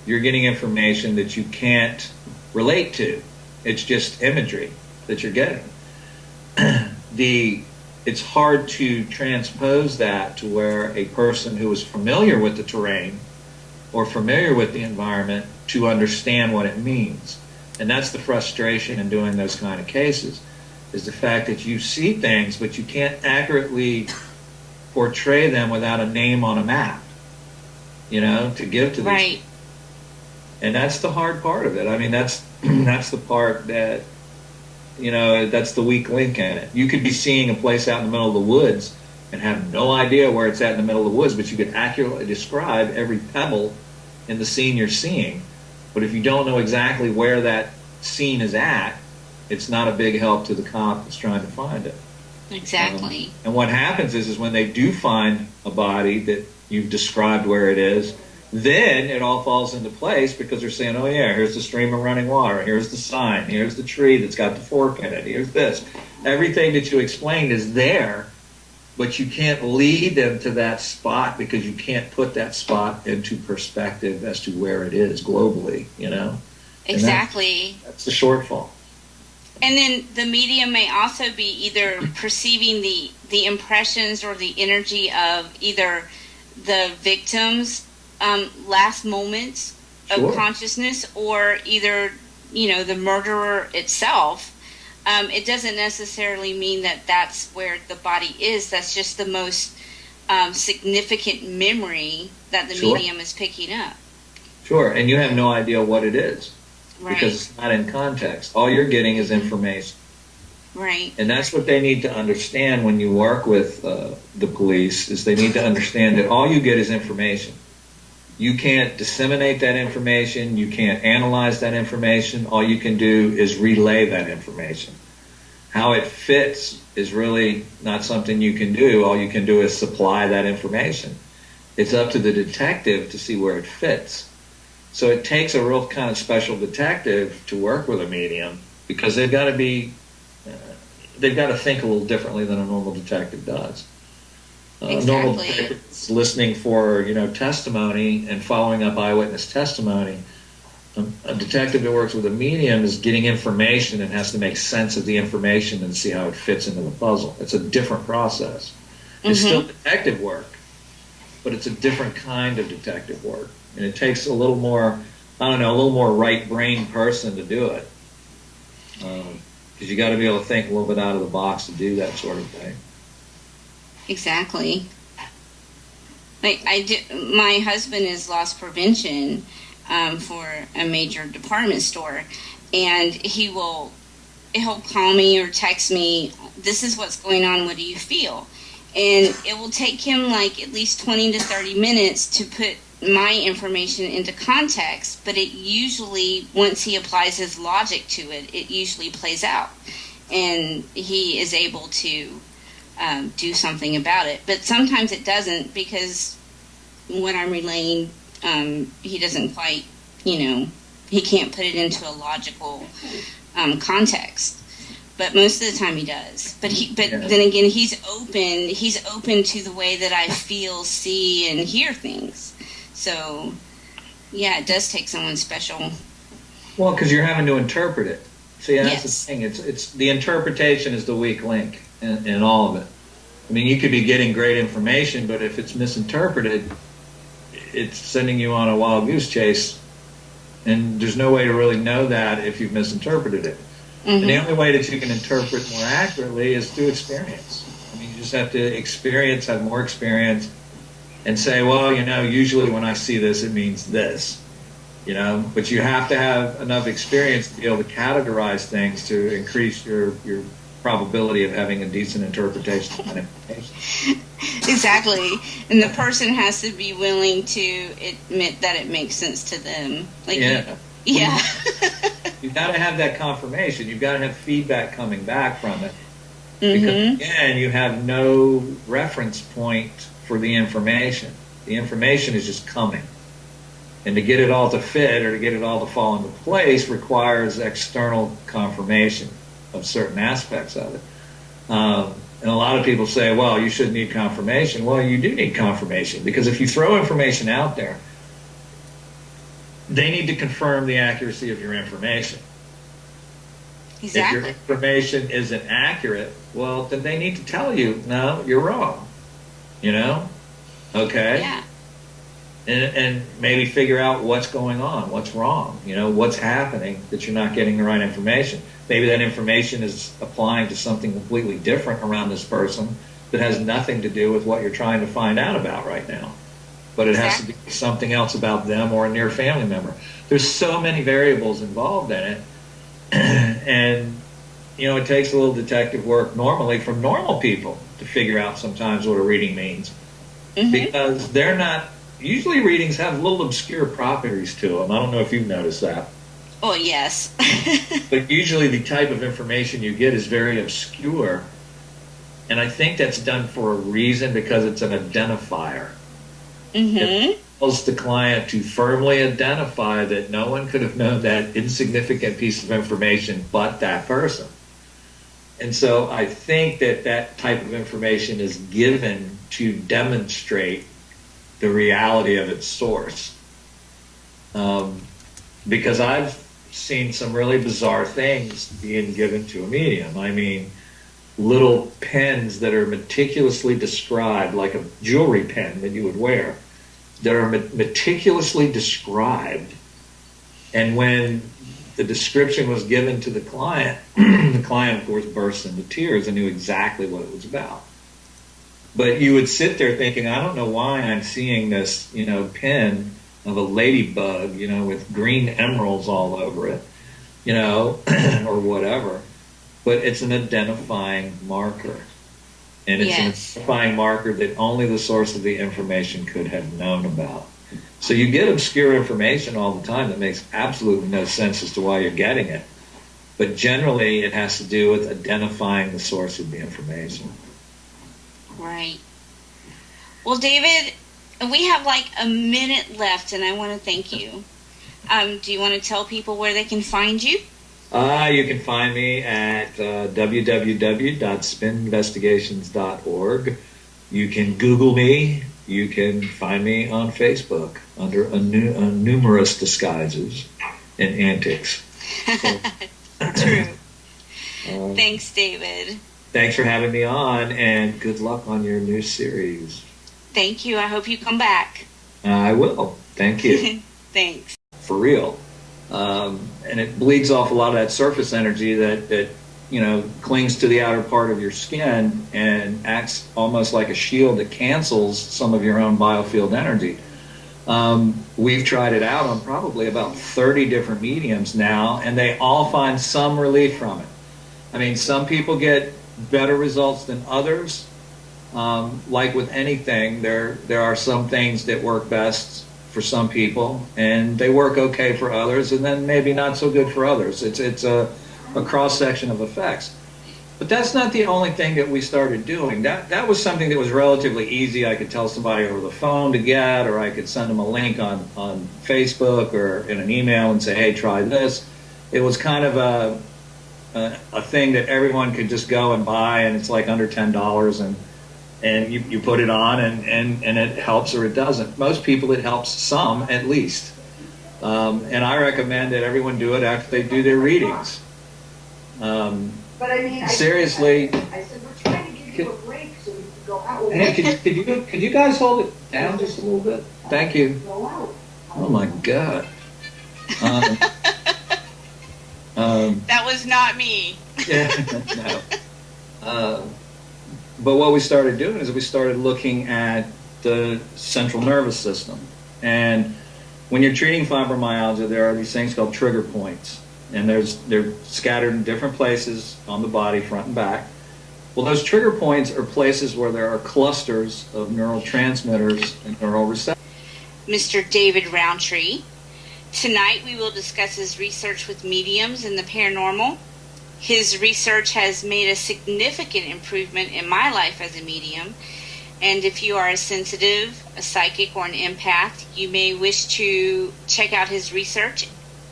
you're getting information that you can't relate to. It's just imagery that you're getting. It's hard to transpose that to where a person who is familiar with the terrain or familiar with the environment to understand what it means. And that's the frustration in doing those kind of cases, is the fact that you see things, but you can't accurately portray them without a name on a map, to give to these right. people. And that's the hard part of it. That's the part that that's the weak link in it. You could be seeing a place out in the middle of the woods and have no idea where it's at in the middle of the woods, but you could accurately describe every pebble in the scene you're seeing. But if you don't know exactly where that scene is at, it's not a big help to the cop that's trying to find it. Exactly. And what happens is when they do find a body that you've described where it is, then it all falls into place because they're saying, oh yeah, here's the stream of running water, here's the sign, here's the tree that's got the fork in it, here's this. Everything that you explained is there, but you can't lead them to that spot because you can't put that spot into perspective as to where it is globally, Exactly. That's the shortfall. And then the medium may also be either perceiving the impressions or the energy of either the victim's last moments of consciousness or either, the murderer itself. It doesn't necessarily mean that that's where the body is. That's just the most significant memory that the medium is picking up. Sure, and you have no idea what it is Right. because it's not in context. All you're getting is information. Right. And that's what they need to understand when you work with the police, is they need to understand that all you get is information. You can't disseminate that information. You can't analyze that information. All you can do is relay that information. How it fits is really not something you can do. All you can do is supply that information. It's up to the detective to see where it fits. So it takes a real kind of special detective to work with a medium, because they've got to be, they've got to think a little differently than a normal detective does. Exactly. Normal detective is listening for, testimony and following up eyewitness testimony. A detective that works with a medium is getting information and has to make sense of the information and see how it fits into the puzzle. It's a different process. It's still detective work, but it's a different kind of detective work. And it takes a little more, a little more right-brained person to do it. Because you got to be able to think a little bit out of the box to do that sort of thing. Exactly. Like my husband is loss prevention for a major department store, and he'll call me or text me, "This is what's going on. What do you feel?" And it will take him like at least 20 to 30 minutes to put my information into context, but it usually, once he applies his logic to it, it usually plays out, and he is able to do something about it. But sometimes it doesn't, because what I'm relaying, he doesn't quite, he can't put it into a logical context. But most of the time he does. But then again, he's open to the way that I feel, see, and hear things. So, yeah, it does take someone special. Well, because you're having to interpret it. See, that's Yes. the thing. It's the interpretation is the weak link in all of it. I mean, you could be getting great information, but if it's misinterpreted, it's sending you on a wild goose chase, and there's no way to really know that if you've misinterpreted it. And the only way that you can interpret more accurately is through experience. I mean, you just have to have more experience, and say, well, usually when I see this, it means this. But you have to have enough experience to be able to categorize things to increase your probability of having a decent interpretation of that information. Exactly. And the person has to be willing to admit that it makes sense to them. Like, yeah. You've got to have that confirmation. You've got to have feedback coming back from it. Because, again, you have no reference point for the information. The information is just coming. And to get it all to fit, or to get it all to fall into place, requires external confirmation of certain aspects of it. And a lot of people say, well, you shouldn't need confirmation. Well, you do need confirmation, because if you throw information out there, they need to confirm the accuracy of your information. Exactly. If your information isn't accurate, well, then they need to tell you, no, you're wrong. Okay? Yeah. And maybe figure out what's going on, what's wrong, what's happening that you're not getting the right information. Maybe that information is applying to something completely different around this person that has nothing to do with what you're trying to find out about right now. But it has to be something else about them or a near family member. There's so many variables involved in it. And, it takes a little detective work normally from normal people to figure out sometimes what a reading means. Because they're not, usually readings have little obscure properties to them. I don't know if you've noticed that. Oh, yes. But usually the type of information you get is very obscure. And I think that's done for a reason, because it's an identifier. It allows the client to firmly identify that no one could have known that insignificant piece of information but that person. And so I think that type of information is given to demonstrate the reality of its source. Because I've seen some really bizarre things being given to a medium. I mean, little pens that are meticulously described, like a jewelry pen that you would wear, that are meticulously described. And when the description was given to the client, the client, of course, burst into tears and knew exactly what it was about. But you would sit there thinking, I don't know why I'm seeing this, pen of a ladybug, with green emeralds all over it, or whatever. But it's an identifying marker. And it's an identifying marker that only the source of the information could have known about. So you get obscure information all the time that makes absolutely no sense as to why you're getting it. But generally, it has to do with identifying the source of the information. Right. Well, David, we have like a minute left, and I want to thank you. Do you want to tell people where they can find you? You can find me at www.spininvestigations.org. You can Google me. You can find me on Facebook under numerous disguises and antics. So, true. Thanks, David. Thanks for having me on, and good luck on your new series. Thank you. I hope you come back. I will. Thank you. Thanks. For real. And it bleeds off a lot of that surface energy that clings to the outer part of your skin and acts almost like a shield that cancels some of your own biofield energy. We've tried it out on probably about 30 different mediums now, and they all find some relief from it. I mean, some people get better results than others. Like with anything, there are some things that work best for some people, and they work okay for others, and then maybe not so good for others. It's a cross-section of effects. But that's not the only thing that we started doing. That was something that was relatively easy. I could tell somebody over the phone to get, or I could send them a link on Facebook or in an email and say, hey, try this. It was kind of a thing that everyone could just go and buy, and it's like under $10, and you put it on, and it helps or it doesn't. Most people, it helps some at least. And I recommend that everyone do it after they do their readings. But I mean, seriously. I said, we're trying to give you a break so we can go out. Hey, could you guys hold it down just a little bit? Thank you. Go out. Oh my God. That was not me. Yeah, no. But what we started doing is we started looking at the central nervous system. And when you're treating fibromyalgia, there are these things called trigger points. And they're scattered in different places on the body, front and back. Well, those trigger points are places where there are clusters of neurotransmitters and neural receptors. Mr. David Rountree. Tonight we will discuss his research with mediums and the paranormal. His research has made a significant improvement in my life as a medium. And if you are a sensitive, a psychic, or an empath, you may wish to check out his research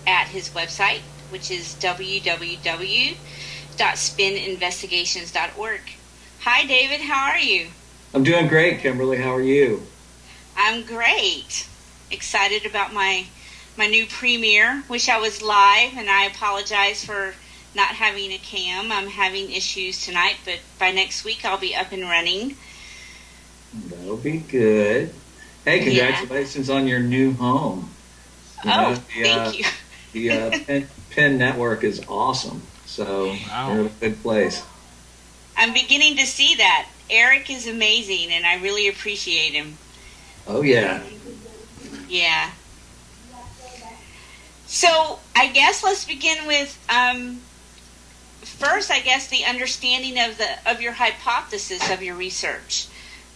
at his website, which is www.spininvestigations.org. Hi, David. How are you? I'm doing great, Kimberly. How are you? I'm great. Excited about my new premiere. Wish I was live, and I apologize for not having a cam. I'm having issues tonight, but by next week I'll be up and running. That'll be good. Hey, congratulations on your new home. Thank you. The Penn Network is awesome. So You're in a good place. I'm beginning to see that. Eric is amazing, and I really appreciate him. Oh, yeah. Yeah. So I guess let's begin with first, I guess, the understanding of your hypothesis of your research,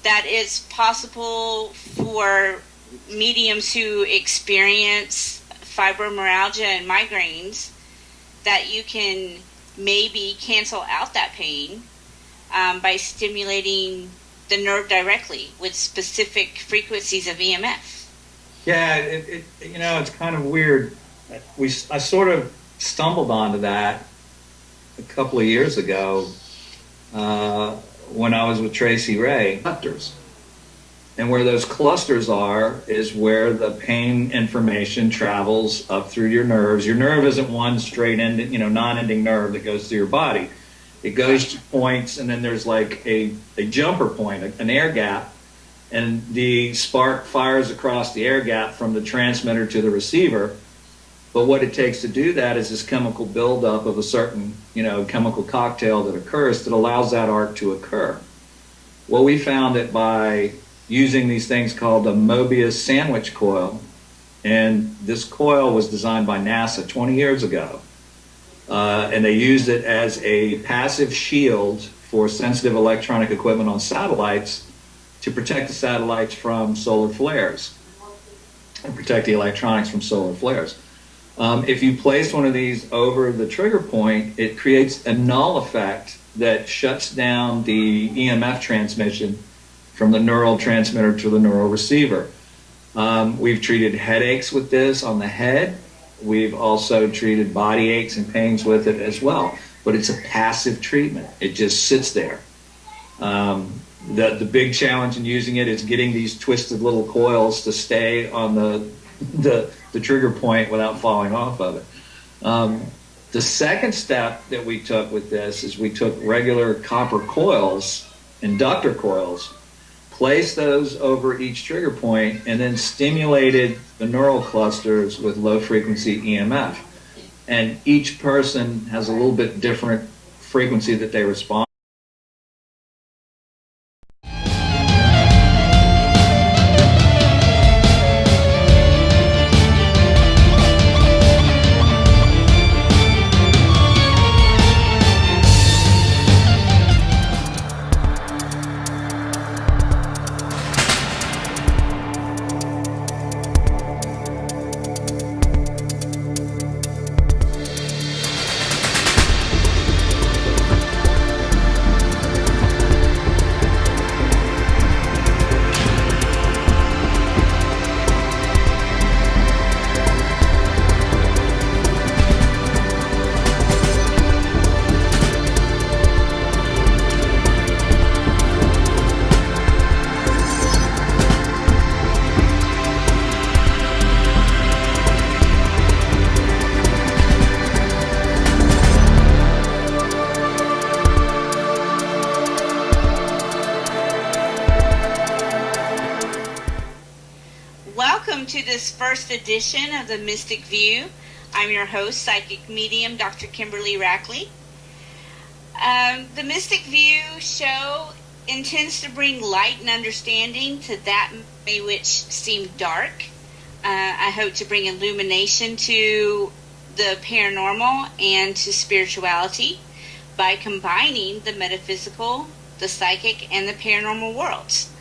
that it's possible for mediums who experience fibromyalgia and migraines that you can maybe cancel out that pain by stimulating the nerve directly with specific frequencies of EMF. Yeah, it's kind of weird. I sort of stumbled onto that a couple of years ago when I was with Tracy Ray. And where those clusters are is where the pain information travels up through your nerves. Your nerve isn't one straight end, non-ending nerve that goes through your body. It goes to points, and then there's like a jumper point, an air gap, and the spark fires across the air gap from the transmitter to the receiver. But what it takes to do that is this chemical buildup of a certain, chemical cocktail that occurs that allows that arc to occur. Well, we found that by using these things called a Mobius sandwich coil, And this coil was designed by NASA 20 years ago. And they used it as a passive shield for sensitive electronic equipment on satellites to protect the satellites from solar flares and protect the electronics from solar flares. If you place one of these over the trigger point, it creates a null effect that shuts down the EMF transmission from the neural transmitter to the neural receiver. We've treated headaches with this on the head. We've also treated body aches and pains with it as well. But it's a passive treatment. It just sits there. The big challenge in using it is getting these twisted little coils to stay on the trigger point without falling off of it. The second step that we took with this is we took regular copper coils, inductor coils, placed those over each trigger point, and then stimulated the neural clusters with low frequency EMF. And each person has a little bit different frequency that they respond. Welcome to this first edition of the Mystic View. I'm your host, psychic medium, Dr. Kimberly Rackley. The Mystic View show intends to bring light and understanding to that which seemed dark. I hope to bring illumination to the paranormal and to spirituality by combining the metaphysical, the psychic, and the paranormal worlds.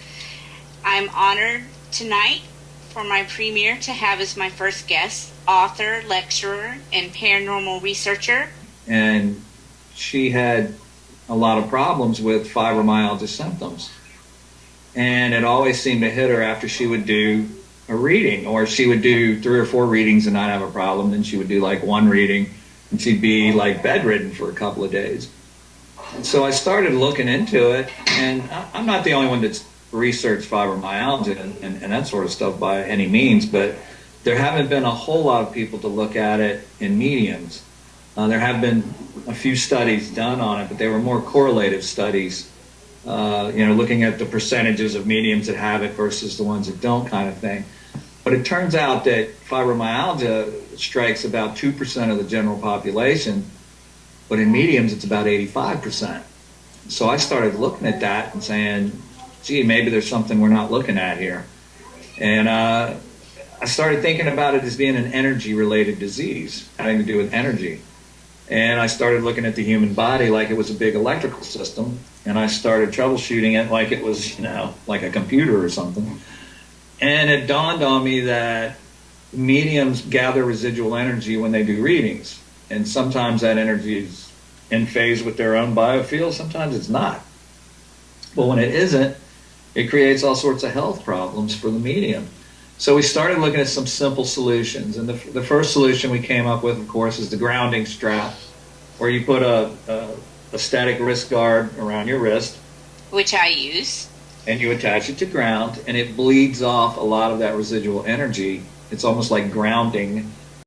I'm honored tonight for my premiere to have as my first guest, author, lecturer, and paranormal researcher. And she had a lot of problems with fibromyalgia symptoms. And it always seemed to hit her after she would do a reading, or she would do 3 or 4 readings and not have a problem. Then she would do like 1 reading and she'd be like bedridden for a couple of days. And so I started looking into it, and I'm not the only one that's researched fibromyalgia and that sort of stuff by any means, but there haven't been a whole lot of people to look at it in mediums. There have been a few studies done on it, but they were more correlative studies, looking at the percentages of mediums that have it versus the ones that don't, kind of thing. But it turns out that fibromyalgia strikes about 2% of the general population, but in mediums it's about 85%. So I started looking at that and saying, gee, maybe there's something we're not looking at here. And I started thinking about it as being an energy-related disease, having to do with energy. And I started looking at the human body like it was a big electrical system, and I started troubleshooting it like it was, like a computer or something. And it dawned on me that mediums gather residual energy when they do readings. And sometimes that energy is in phase with their own biofield, sometimes it's not. But when it isn't, it creates all sorts of health problems for the medium. So we started looking at some simple solutions. And the first solution we came up with, of course, is the grounding strap, where you put a static wrist guard around your wrist. Which I use. And you attach it to ground, and it bleeds off a lot of that residual energy. It's almost like grounding